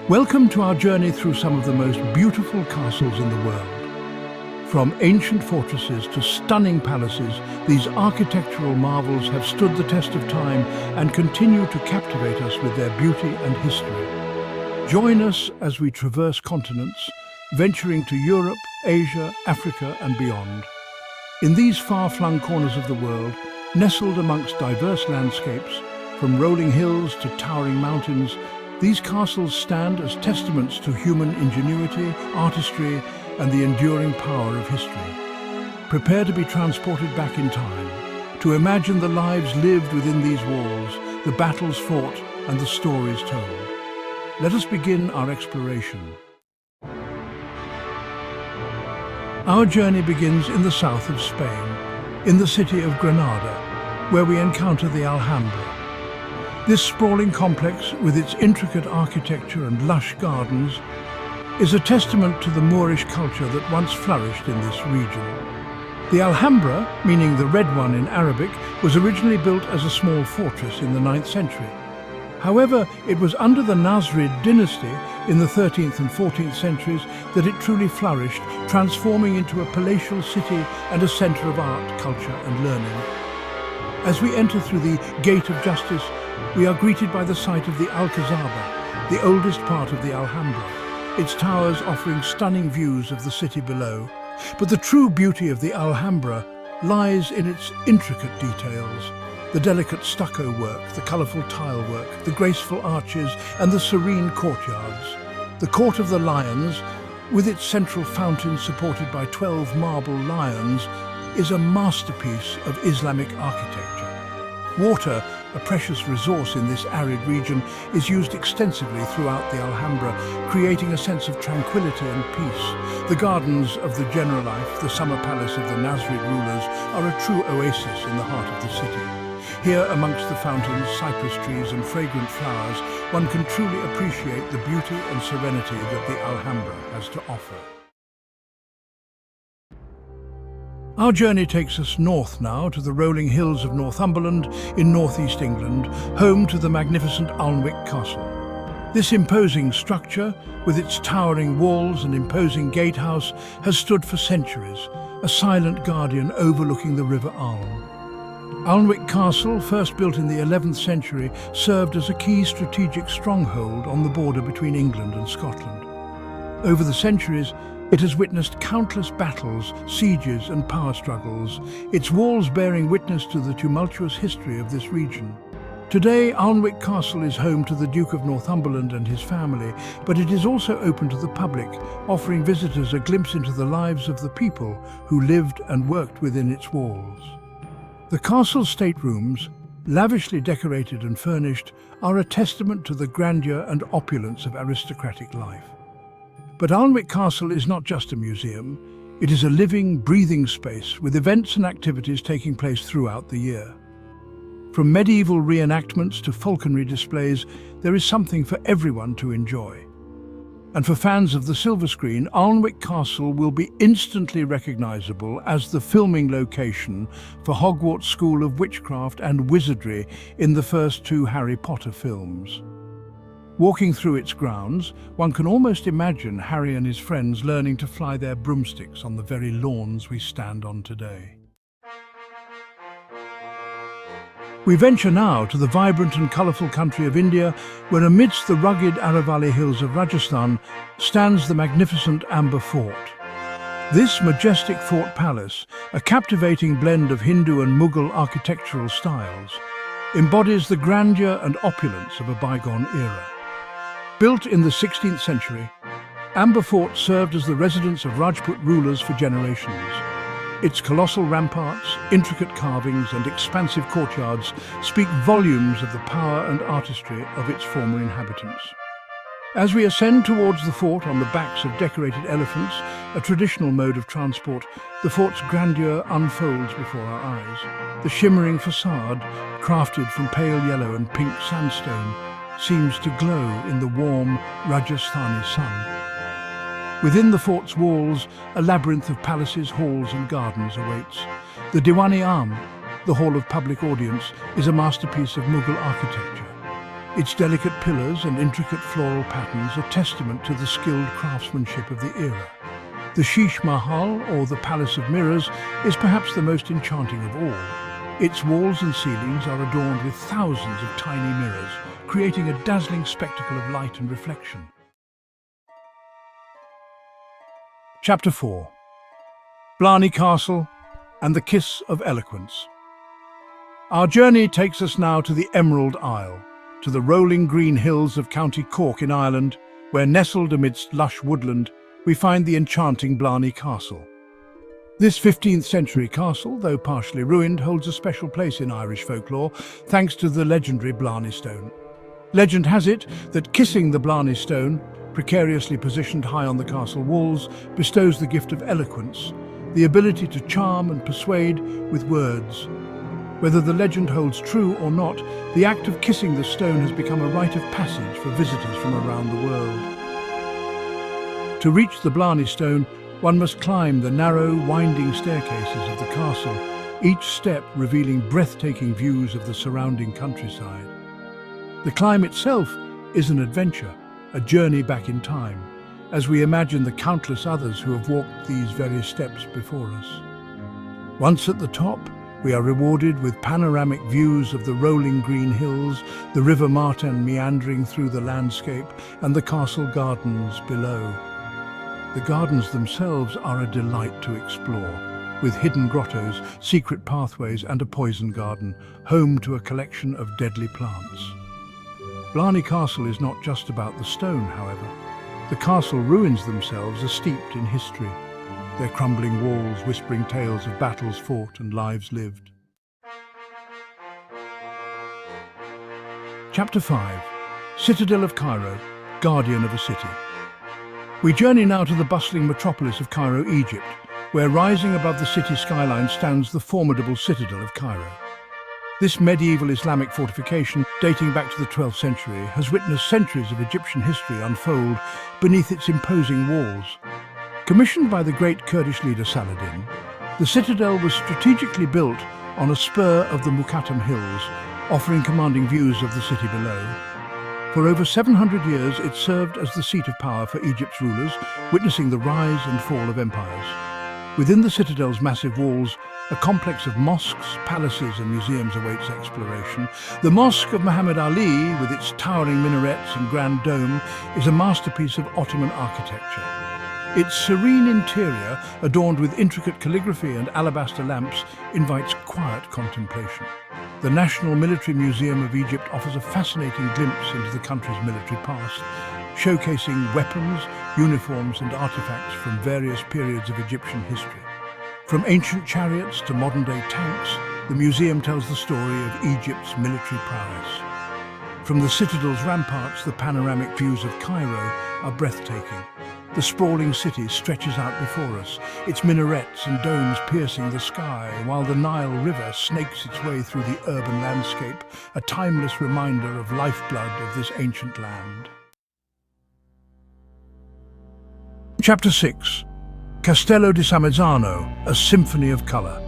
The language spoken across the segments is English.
Welcome to our journey through some of the most beautiful castles in the world. From ancient fortresses to stunning palaces, these architectural marvels have stood the test of time and continue to captivate us with their beauty and history. Join us as we traverse continents, venturing to Europe, Asia, Africa and beyond. In these far-flung corners of the world, nestled amongst diverse landscapes, from rolling hills to towering mountains, these castles stand as testaments to human ingenuity, artistry, and the enduring power of history. Prepare to be transported back in time, to imagine the lives lived within these walls, the battles fought, and the stories told. Let us begin our exploration. Our journey begins in the south of Spain, in the city of Granada, where we encounter the Alhambra. This sprawling complex, with its intricate architecture and lush gardens, is a testament to the Moorish culture that once flourished in this region. The Alhambra, meaning the red one in Arabic, was originally built as a small fortress in the 9th century. However, it was under the Nasrid dynasty in the 13th and 14th centuries that it truly flourished, transforming into a palatial city and a centre of art, culture and learning. As we enter through the Gate of Justice, we are greeted by the sight of the Alcazaba, the oldest part of the Alhambra, its towers offering stunning views of the city below. But the true beauty of the Alhambra lies in its intricate details. The delicate stucco work, the colourful tile work, the graceful arches and the serene courtyards. The Court of the Lions, with its central fountain supported by 12 marble lions, is a masterpiece of Islamic architecture. Water, a precious resource in this arid region, is used extensively throughout the Alhambra, creating a sense of tranquility and peace. The gardens of the Generalife, the summer palace of the Nasrid rulers, are a true oasis in the heart of the city. Here, amongst the fountains, cypress trees and fragrant flowers, one can truly appreciate the beauty and serenity that the Alhambra has to offer. Our journey takes us north now to the rolling hills of Northumberland in northeast England, home to the magnificent Alnwick Castle. This imposing structure, with its towering walls and imposing gatehouse, has stood for centuries, a silent guardian overlooking the River Aln. Alnwick Castle, first built in the 11th century, served as a key strategic stronghold on the border between England and Scotland. Over the centuries, it has witnessed countless battles, sieges and power struggles, its walls bearing witness to the tumultuous history of this region. Today, Alnwick Castle is home to the Duke of Northumberland and his family, but it is also open to the public, offering visitors a glimpse into the lives of the people who lived and worked within its walls. The castle's staterooms, lavishly decorated and furnished, are a testament to the grandeur and opulence of aristocratic life. But Alnwick Castle is not just a museum. It is a living, breathing space with events and activities taking place throughout the year. From medieval reenactments to falconry displays, there is something for everyone to enjoy. And for fans of the silver screen, Alnwick Castle will be instantly recognizable as the filming location for Hogwarts School of Witchcraft and Wizardry in the first 2 Harry Potter films. Walking through its grounds, one can almost imagine Harry and his friends learning to fly their broomsticks on the very lawns we stand on today. We venture now to the vibrant and colourful country of India, where amidst the rugged Aravalli hills of Rajasthan stands the magnificent Amber Fort. This majestic fort palace, a captivating blend of Hindu and Mughal architectural styles, embodies the grandeur and opulence of a bygone era. Built in the 16th century, Amber Fort served as the residence of Rajput rulers for generations. Its colossal ramparts, intricate carvings and expansive courtyards speak volumes of the power and artistry of its former inhabitants. As we ascend towards the fort on the backs of decorated elephants, a traditional mode of transport, the fort's grandeur unfolds before our eyes. The shimmering facade, crafted from pale yellow and pink sandstone, seems to glow in the warm Rajasthani sun. Within the fort's walls, a labyrinth of palaces, halls and gardens awaits. The Diwani Am, the Hall of Public Audience, is a masterpiece of Mughal architecture. Its delicate pillars and intricate floral patterns are testament to the skilled craftsmanship of the era. The Sheesh Mahal, or the Palace of Mirrors, is perhaps the most enchanting of all. Its walls and ceilings are adorned with thousands of tiny mirrors, creating a dazzling spectacle of light and reflection. Chapter 4. Blarney Castle and the Kiss of Eloquence. Our journey takes us now to the Emerald Isle, to the rolling green hills of County Cork in Ireland, where nestled amidst lush woodland, we find the enchanting Blarney Castle. This 15th century castle, though partially ruined, holds a special place in Irish folklore, thanks to the legendary Blarney Stone. Legend has it that kissing the Blarney Stone, precariously positioned high on the castle walls, bestows the gift of eloquence, the ability to charm and persuade with words. Whether the legend holds true or not, the act of kissing the stone has become a rite of passage for visitors from around the world. To reach the Blarney Stone, one must climb the narrow, winding staircases of the castle, each step revealing breathtaking views of the surrounding countryside. The climb itself is an adventure, a journey back in time, as we imagine the countless others who have walked these very steps before us. Once at the top, we are rewarded with panoramic views of the rolling green hills, the River Martin meandering through the landscape, and the castle gardens below. The gardens themselves are a delight to explore, with hidden grottos, secret pathways, and a poison garden, home to a collection of deadly plants. Blarney Castle is not just about the stone, however. The castle ruins themselves are steeped in history, their crumbling walls whispering tales of battles fought and lives lived. Chapter 5. Citadel of Cairo, Guardian of a City. We journey now to the bustling metropolis of Cairo, Egypt, where rising above the city skyline stands the formidable Citadel of Cairo. This medieval Islamic fortification, dating back to the 12th century, has witnessed centuries of Egyptian history unfold beneath its imposing walls. Commissioned by the great Kurdish leader Saladin, the citadel was strategically built on a spur of the Muqattam Hills, offering commanding views of the city below. For over 700 years, it served as the seat of power for Egypt's rulers, witnessing the rise and fall of empires. Within the citadel's massive walls, a complex of mosques, palaces and museums awaits exploration. The Mosque of Muhammad Ali, with its towering minarets and grand dome, is a masterpiece of Ottoman architecture. Its serene interior, adorned with intricate calligraphy and alabaster lamps, invites quiet contemplation. The National Military Museum of Egypt offers a fascinating glimpse into the country's military past, showcasing weapons, uniforms and artifacts from various periods of Egyptian history. From ancient chariots to modern-day tanks, the museum tells the story of Egypt's military prowess. From the citadel's ramparts, the panoramic views of Cairo are breathtaking. The sprawling city stretches out before us, its minarets and domes piercing the sky, while the Nile River snakes its way through the urban landscape, a timeless reminder of lifeblood of this ancient land. Chapter 6. Castello di Samezzano, a symphony of colour.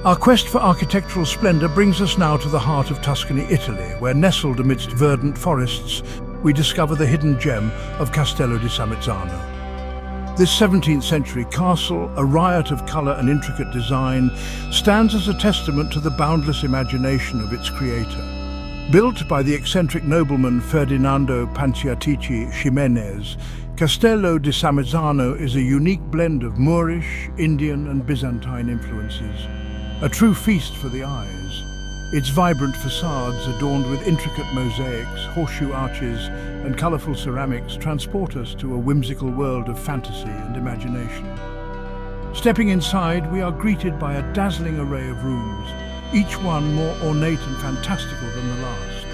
Our quest for architectural splendour brings us now to the heart of Tuscany, Italy, where nestled amidst verdant forests, we discover the hidden gem of Castello di Samezzano. This 17th century castle, a riot of colour and intricate design, stands as a testament to the boundless imagination of its creator. Built by the eccentric nobleman Ferdinando Panciatici Ximenes, Castello di Samezzano is a unique blend of Moorish, Indian and Byzantine influences. A true feast for the eyes. Its vibrant facades, adorned with intricate mosaics, horseshoe arches and colourful ceramics, transport us to a whimsical world of fantasy and imagination. Stepping inside, we are greeted by a dazzling array of rooms, each one more ornate and fantastical than the last.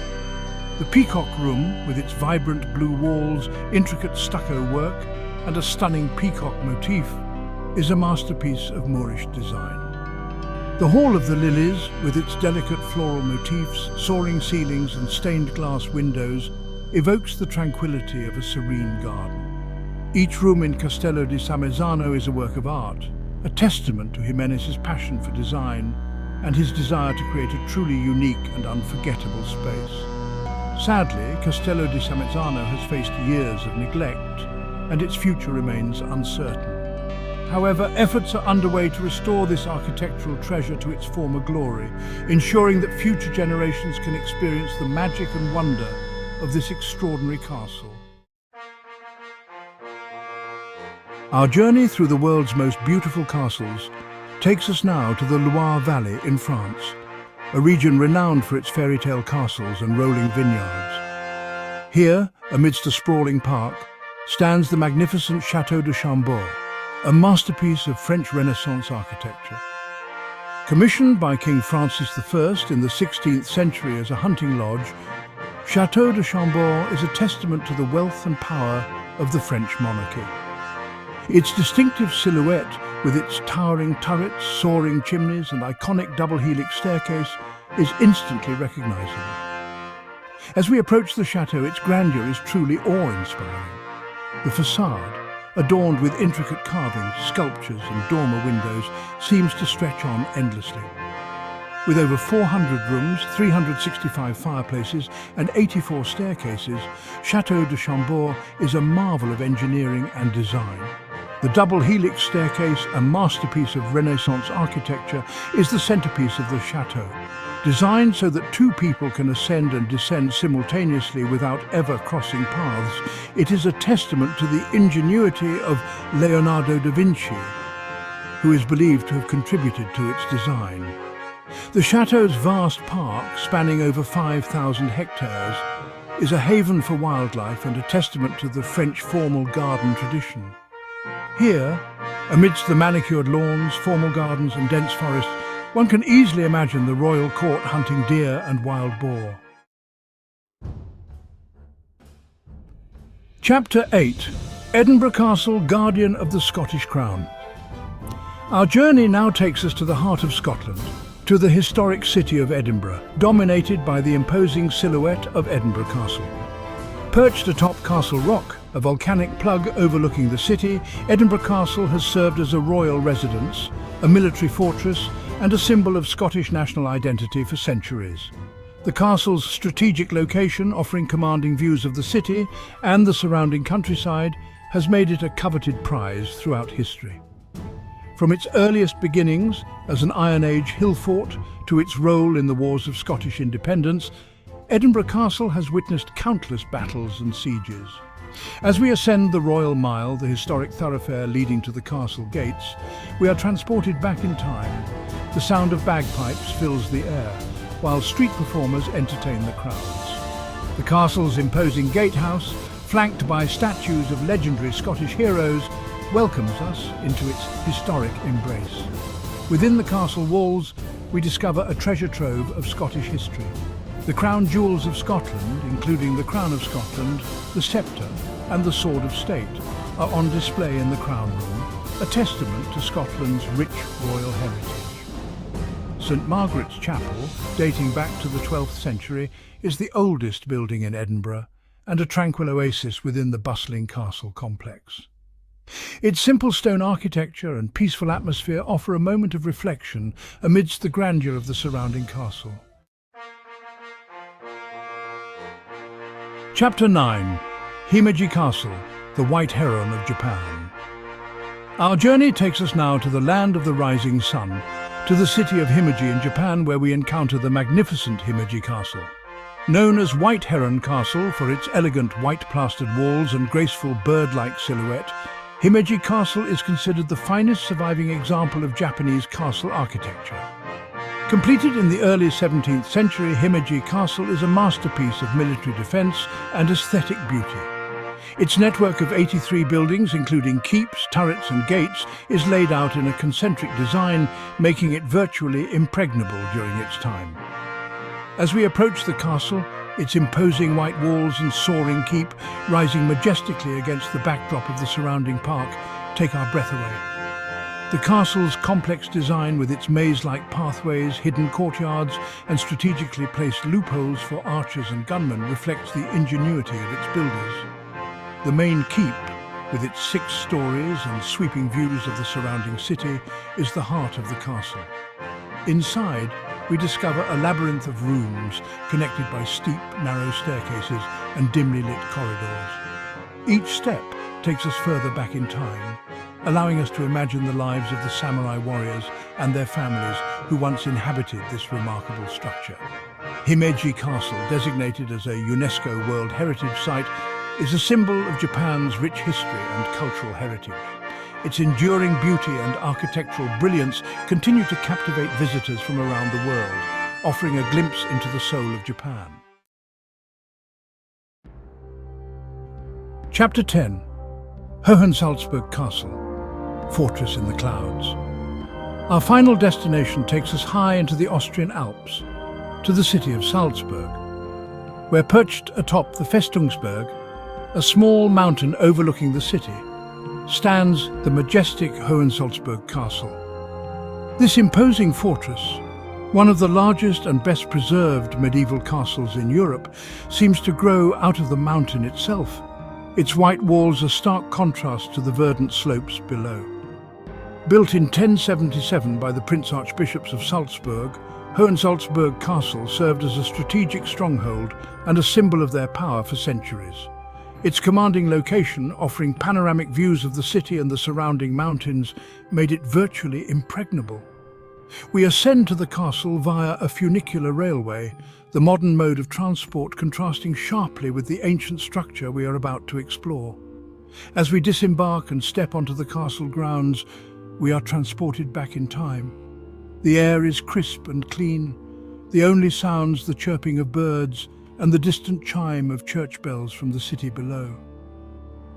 The Peacock Room, with its vibrant blue walls, intricate stucco work and a stunning peacock motif, is a masterpiece of Moorish design. The Hall of the Lilies, with its delicate floral motifs, soaring ceilings and stained glass windows, evokes the tranquility of a serene garden. Each room in Castello di Samezzano is a work of art, a testament to Ximenes' passion for design and his desire to create a truly unique and unforgettable space. Sadly, Castello di Samezzano has faced years of neglect, and its future remains uncertain. However, efforts are underway to restore this architectural treasure to its former glory, ensuring that future generations can experience the magic and wonder of this extraordinary castle. Our journey through the world's most beautiful castles takes us now to the Loire Valley in France, a region renowned for its fairy tale castles and rolling vineyards. Here, amidst a sprawling park, stands the magnificent Château de Chambord, a masterpiece of French Renaissance architecture. Commissioned by King Francis I in the 16th century as a hunting lodge, Château de Chambord is a testament to the wealth and power of the French monarchy. Its distinctive silhouette, with its towering turrets, soaring chimneys and iconic double-helix staircase, is instantly recognizable. As we approach the chateau, its grandeur is truly awe-inspiring. The facade, adorned with intricate carvings, sculptures and dormer windows, seems to stretch on endlessly. With over 400 rooms, 365 fireplaces and 84 staircases, Château de Chambord is a marvel of engineering and design. The double helix staircase, a masterpiece of Renaissance architecture, is the centerpiece of the chateau. Designed so that two people can ascend and descend simultaneously without ever crossing paths, it is a testament to the ingenuity of Leonardo da Vinci, who is believed to have contributed to its design. The chateau's vast park, spanning over 5,000 hectares, is a haven for wildlife and a testament to the French formal garden tradition. Here, amidst the manicured lawns, formal gardens and dense forests, one can easily imagine the royal court hunting deer and wild boar. Chapter 8. Edinburgh Castle, Guardian of the Scottish Crown. Our journey now takes us to the heart of Scotland, to the historic city of Edinburgh, dominated by the imposing silhouette of Edinburgh Castle. Perched atop Castle Rock, a volcanic plug overlooking the city, Edinburgh Castle has served as a royal residence, a military fortress, and a symbol of Scottish national identity for centuries. The castle's strategic location, offering commanding views of the city and the surrounding countryside, has made it a coveted prize throughout history. From its earliest beginnings as an Iron Age hill fort to its role in the wars of Scottish independence, Edinburgh Castle has witnessed countless battles and sieges. As we ascend the Royal Mile, the historic thoroughfare leading to the castle gates, we are transported back in time. The sound of bagpipes fills the air, while street performers entertain the crowds. The castle's imposing gatehouse, flanked by statues of legendary Scottish heroes, welcomes us into its historic embrace. Within the castle walls, we discover a treasure trove of Scottish history. The crown jewels of Scotland, including the Crown of Scotland, the sceptre and the Sword of State, are on display in the Crown Room, a testament to Scotland's rich royal heritage. St Margaret's Chapel, dating back to the 12th century, is the oldest building in Edinburgh and a tranquil oasis within the bustling castle complex. Its simple stone architecture and peaceful atmosphere offer a moment of reflection amidst the grandeur of the surrounding castle. Chapter 9. Himeji Castle, the White Heron of Japan. Our journey takes us now to the land of the rising sun, to the city of Himeji in Japan, where we encounter the magnificent Himeji Castle. Known as White Heron Castle for its elegant white plastered walls and graceful bird-like silhouette, Himeji Castle is considered the finest surviving example of Japanese castle architecture. Completed in the early 17th century, Himeji Castle is a masterpiece of military defense and aesthetic beauty. Its network of 83 buildings, including keeps, turrets and gates, is laid out in a concentric design, making it virtually impregnable during its time. As we approach the castle, its imposing white walls and soaring keep, rising majestically against the backdrop of the surrounding park, take our breath away. The castle's complex design, with its maze-like pathways, hidden courtyards and strategically placed loopholes for archers and gunmen, reflects the ingenuity of its builders. The main keep, with its 6 stories and sweeping views of the surrounding city, is the heart of the castle. Inside, we discover a labyrinth of rooms connected by steep, narrow staircases and dimly lit corridors. Each step takes us further back in time, allowing us to imagine the lives of the samurai warriors and their families who once inhabited this remarkable structure. Himeji Castle, designated as a UNESCO World Heritage Site, is a symbol of Japan's rich history and cultural heritage. Its enduring beauty and architectural brilliance continue to captivate visitors from around the world, offering a glimpse into the soul of Japan. Chapter 10. Hohensalzburg Castle, Fortress in the Clouds. Our final destination takes us high into the Austrian Alps, to the city of Salzburg, where perched atop the Festungsberg, a small mountain overlooking the city, stands the majestic Hohensalzburg Castle. This imposing fortress, one of the largest and best preserved medieval castles in Europe, seems to grow out of the mountain itself. Its white walls are stark contrast to the verdant slopes below. Built in 1077 by the Prince Archbishops of Salzburg, Hohensalzburg Castle served as a strategic stronghold and a symbol of their power for centuries. Its commanding location, offering panoramic views of the city and the surrounding mountains, made it virtually impregnable. We ascend to the castle via a funicular railway, the modern mode of transport contrasting sharply with the ancient structure we are about to explore. As we disembark and step onto the castle grounds, we are transported back in time. The air is crisp and clean, the only sounds the chirping of birds and the distant chime of church bells from the city below.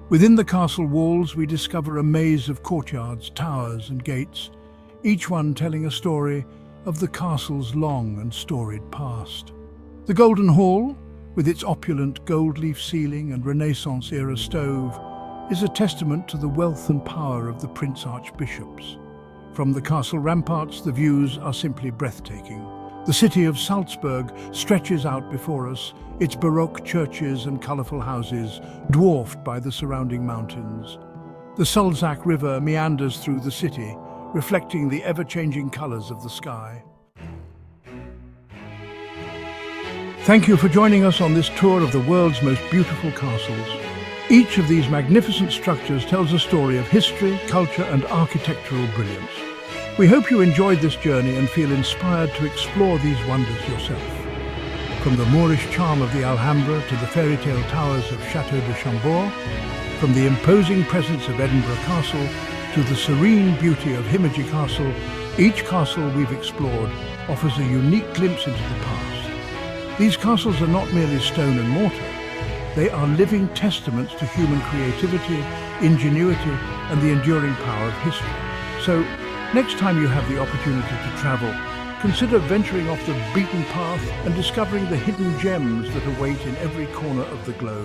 Within the castle walls we discover a maze of courtyards, towers and gates, each one telling a story of the castle's long and storied past. The Golden Hall, with its opulent gold-leaf ceiling and Renaissance-era stove, is a testament to the wealth and power of the Prince Archbishops. From the castle ramparts, the views are simply breathtaking. The city of Salzburg stretches out before us, its Baroque churches and colourful houses dwarfed by the surrounding mountains. The Sulzach River meanders through the city, reflecting the ever-changing colours of the sky. Thank you for joining us on this tour of the world's most beautiful castles. Each of these magnificent structures tells a story of history, culture and architectural brilliance. We hope you enjoyed this journey and feel inspired to explore these wonders yourself. From the Moorish charm of the Alhambra to the fairy tale towers of Chateau de Chambord, from the imposing presence of Edinburgh Castle to the serene beauty of Himeji Castle, each castle we've explored offers a unique glimpse into the past. These castles are not merely stone and mortar. They are living testaments to human creativity, ingenuity, and the enduring power of history. So, next time you have the opportunity to travel, consider venturing off the beaten path and discovering the hidden gems that await in every corner of the globe.